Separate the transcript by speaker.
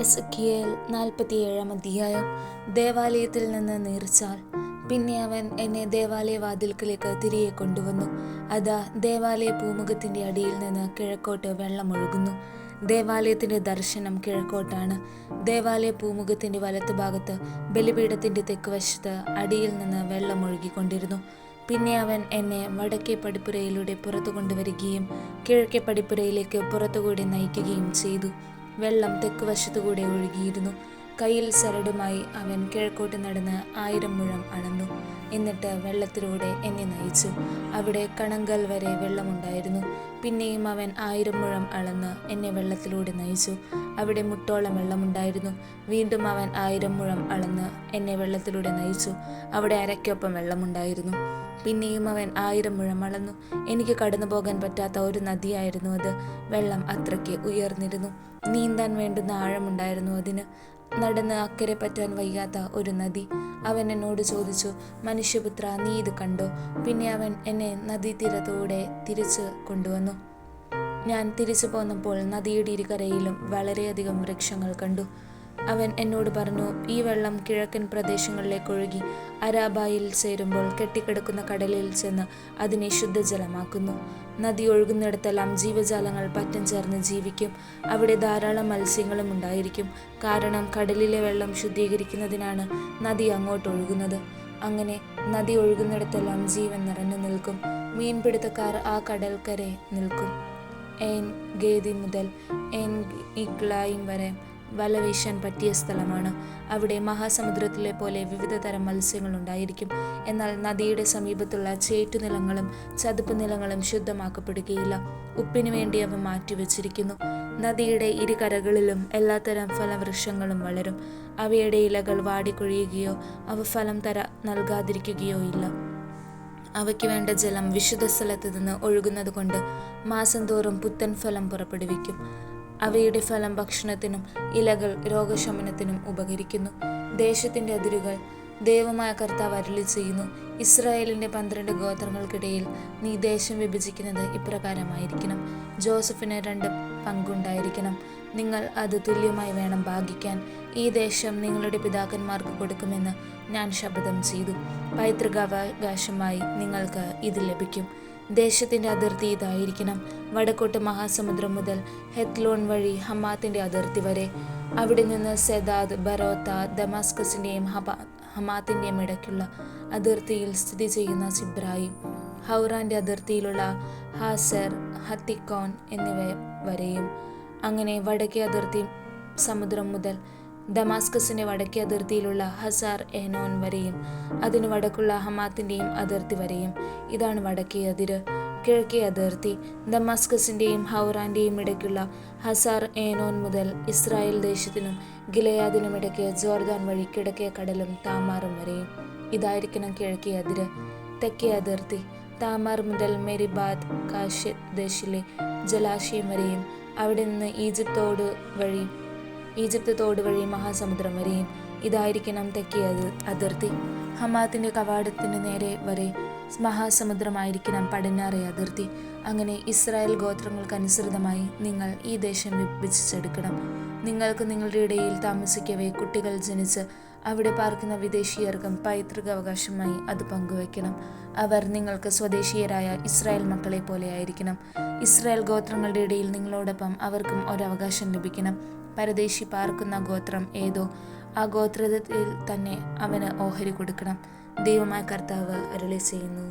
Speaker 1: Ezekiel 47 അധ്യായം. ദേവാലയത്തിൽ നിന്ന് നീർച്ചാൽ. പിന്നെ അവൻ എന്നെ ദേവാലയ വാതിൽക്കലേക്ക് തിരികെ കൊണ്ടുവന്നു. അതാ, ദേവാലയ പൂമുഖത്തിന്റെ അടിയിൽ നിന്ന് കിഴക്കോട്ട് വെള്ളമൊഴുകുന്നു. ദേവാലയത്തിന്റെ ദർശനം കിഴക്കോട്ടാണ്. ദേവാലയ പൂമുഖത്തിന്റെ വലത്തുഭാഗത്ത് ബലിപീഠത്തിന്റെ തെക്കുവശത്ത് അടിയിൽ നിന്ന് വെള്ളമൊഴുകിക്കൊണ്ടിരുന്നു. പിന്നെ അവൻ എന്നെ വടക്കേ പടിപ്പുരയിലൂടെ പുറത്തു കൊണ്ടുവരികയും കിഴക്കേ പടിപ്പുരയിലേക്ക് പുറത്തുകൂടി നയിക്കുകയും ചെയ്തു. വെള്ളം തെക്കുവശത്തുകൂടെ ഒഴുകിയിരുന്നു. കയ്യിൽ സരടുമായി അവൻ കിഴക്കോട്ട് നടന്ന് 1000 മുഴം അളന്നു. എന്നിട്ട് വെള്ളത്തിലൂടെ എന്നെ നയിച്ചു. അവിടെ കണങ്കൽ വരെ വെള്ളമുണ്ടായിരുന്നു. പിന്നെയും അവൻ 1000 മുഴം അളന്ന് എന്നെ വെള്ളത്തിലൂടെ നയിച്ചു. അവിടെ മുട്ടോളം വെള്ളമുണ്ടായിരുന്നു. വീണ്ടും അവൻ 1000 മുഴം അളന്ന് എന്നെ വെള്ളത്തിലൂടെ നയിച്ചു. അവിടെ അരയ്ക്കൊപ്പം വെള്ളമുണ്ടായിരുന്നു. പിന്നെയും അവൻ 1000 മുഴം അളന്നു. എനിക്ക് കടന്നു പോകാൻ പറ്റാത്ത ഒരു നദിയായിരുന്നു അത്. വെള്ളം അത്രയ്ക്ക് ഉയർന്നിരുന്നു. നീന്താൻ വേണ്ടുന്ന ആഴമുണ്ടായിരുന്നു അതിന്. നടന്ന് അക്കരെ പറ്റാൻ വയ്യാത്ത ഒരു നദി. അവൻ എന്നോട് ചോദിച്ചു, മനുഷ്യപുത്ര, നീ ഇത് കണ്ടോ? പിന്നെ അവൻ എന്നെ നദീതീരത്തൂടെ തിരിച്ചു കൊണ്ടുവന്നു. ഞാൻ തിരിച്ചു പോന്നപ്പോൾ നദിയുടെ ഇരുകരയിലും വളരെയധികം വൃക്ഷങ്ങൾ കണ്ടു. അവൻ എന്നോട് പറഞ്ഞു, ഈ വെള്ളം കിഴക്കൻ പ്രദേശങ്ങളിലേക്ക് ഒഴുകി അരാബായിൽ ചേരുമ്പോൾ കെട്ടിക്കിടക്കുന്ന കടലിൽ ചെന്ന് അതിനെ ശുദ്ധജലമാക്കുന്നു. നദി ഒഴുകുന്നിടത്തെല്ലാം ജീവജാലങ്ങൾ പറ്റം ചേർന്ന് ജീവിക്കും. അവിടെ ധാരാളം മത്സ്യങ്ങളും ഉണ്ടായിരിക്കും. കാരണം കടലിലെ വെള്ളം ശുദ്ധീകരിക്കുന്നതിനാണ് നദി അങ്ങോട്ട് ഒഴുകുന്നത്. അങ്ങനെ നദി ഒഴുകുന്നിടത്തെല്ലാം ജീവൻ നിറഞ്ഞു നിൽക്കും. മീൻപിടുത്തക്കാർ ആ കടൽക്കരെ നിൽക്കും. ഏൻ ഗേദി മുതൽ ഏൻ ഇഗ്ലായിം വരെ വല വീശാൻ പറ്റിയ സ്ഥലമാണ്. അവിടെ മഹാസമുദ്രത്തിലെ പോലെ വിവിധ തരം മത്സ്യങ്ങൾ ഉണ്ടായിരിക്കും. എന്നാൽ നദിയുടെ സമീപത്തുള്ള ചേറ്റുനിലങ്ങളും ചതുപ്പ് നിലങ്ങളും ശുദ്ധമാക്കപ്പെടുകയില്ല. ഉപ്പിനു വേണ്ടി അവ മാറ്റിവെച്ചിരിക്കുന്നു. നദിയുടെ ഇരുകരകളിലും എല്ലാത്തരം ഫലവൃക്ഷങ്ങളും വളരും. അവയുടെ ഇലകൾ വാടിക്കൊഴിയുകയോ അവ ഫലം നൽകാതിരിക്കുകയോ ഇല്ല. അവയ്ക്ക് വേണ്ട ജലം വിശുദ്ധ സ്ഥലത്ത് നിന്ന് ഒഴുകുന്നത് കൊണ്ട് മാസം തോറും പുത്തൻ ഫലം പുറപ്പെടുവിക്കും. അവയുടെ ഫലം ഭക്ഷണത്തിനും ഇലകൾ രോഗശമനത്തിനും ഉപകരിക്കുന്നു. ദേശത്തിന്റെ അതിരുകൾ ദൈവമായ കർത്താവ് അരുളി ചെയ്യുന്നു. ഇസ്രായേലിന്റെ 12 ഗോത്രങ്ങൾക്കിടയിൽ നീ ദേശം വിഭജിക്കുന്നത് ഇപ്രകാരമായിരിക്കണം. ജോസഫിന് 2 പങ്കുണ്ടായിരിക്കണം. നിങ്ങൾ അത് തുല്യമായി വേണം ഭാഗിക്കാൻ. ഈ ദേശം നിങ്ങളുടെ പിതാക്കന്മാർക്ക് കൊടുക്കുമെന്ന് ഞാൻ ശപഥം ചെയ്തു. പൈതൃകാവകാശമായി നിങ്ങൾക്ക് ഇത് ലഭിക്കും. ദേശത്തിന്റെ അതിർത്തി ഇതായിരിക്കണം. വടക്കോട്ട് മഹാസമുദ്രം മുതൽ ഹെത്ലോൺ വഴി ഹമാത്തിന്റെ അതിർത്തി വരെ. അവിടെ നിന്ന് സെദാദ്, ബെറോത്ത, ദമാസ്കസിന്റെയും ഹമാത്തിന്റെയും ഇടയ്ക്കുള്ള അതിർത്തിയിൽ സ്ഥിതി ചെയ്യുന്ന സിബ്രായിം, ഹൗറാന്റെ അതിർത്തിയിലുള്ള ഹാസർ, ഹത്തിക്കോൻ എന്നിവ വരെയും. അങ്ങനെ വടക്കേ അതിർത്തി സമുദ്രം മുതൽ ദമാസ്കസിന്റെ വടക്കേ അതിർത്തിയിലുള്ള ഹസാർ ഏനോൻ വരെയും അതിന് വടക്കുള്ള ഹമാത്തിന്റെയും അതിർത്തി വരെയും. ഇതാണ് വടക്കേ അതിര്. കിഴക്കേ അതിർത്തി ദമാസ്കസിന്റെയും ഹൗറാന്റെയും ഇടയ്ക്കുള്ള ഹസാർ ഏനോൻ മുതൽ ഇസ്രായേൽ ദേശത്തിനും ഗിലെയാദിനും ഇടയ്ക്ക് ജോർദാൻ വഴി കിഴക്കേ കടലും താമാറും വരെയും. ഇതായിരിക്കണം കിഴക്കേ അതിര്. തെക്കേ അതിർത്തി താമാർ മുതൽ മെരിബാദ് കാശദേശിലെ ജലാശയം വരെയും അവിടെ നിന്ന് ഈജിപ്ത് തോട് വഴി മഹാസമുദ്രം വരെയും. ഇതായിരിക്കണം തെക്കേ അതിർത്തി. ഹമാത്തിന്റെ കവാടത്തിന് നേരെ വരെ മഹാസമുദ്രമായിരിക്കണം പടിഞ്ഞാറേ അതിർത്തി. അങ്ങനെ ഇസ്രായേൽ ഗോത്രങ്ങൾക്കനുസൃതമായി നിങ്ങൾ ഈ ദേശം വിഭജിച്ചെടുക്കണം. നിങ്ങൾക്ക് നിങ്ങളുടെ ഇടയിൽ താമസിക്കവേ കുട്ടികൾ ജനിച്ച് അവിടെ പാർക്കുന്ന വിദേശീയർക്കും പൈതൃകാവകാശമായി അത് പങ്കുവയ്ക്കണം. അവർ നിങ്ങൾക്ക് സ്വദേശീയരായ ഇസ്രായേൽ മക്കളെ പോലെ ആയിരിക്കണം. ഇസ്രായേൽ ഗോത്രങ്ങളുടെ ഇടയിൽ നിങ്ങളോടൊപ്പം അവർക്കും ഒരവകാശം ലഭിക്കണം. പരദേശി പാർക്കുന്ന ഗോത്രം ഏതോ ആ ഗോത്രത്തിൽ തന്നെ അവന് ഓഹരി കൊടുക്കണം. ദൈവമായ കർത്താവ് അരുളി ചെയ്യുന്നു.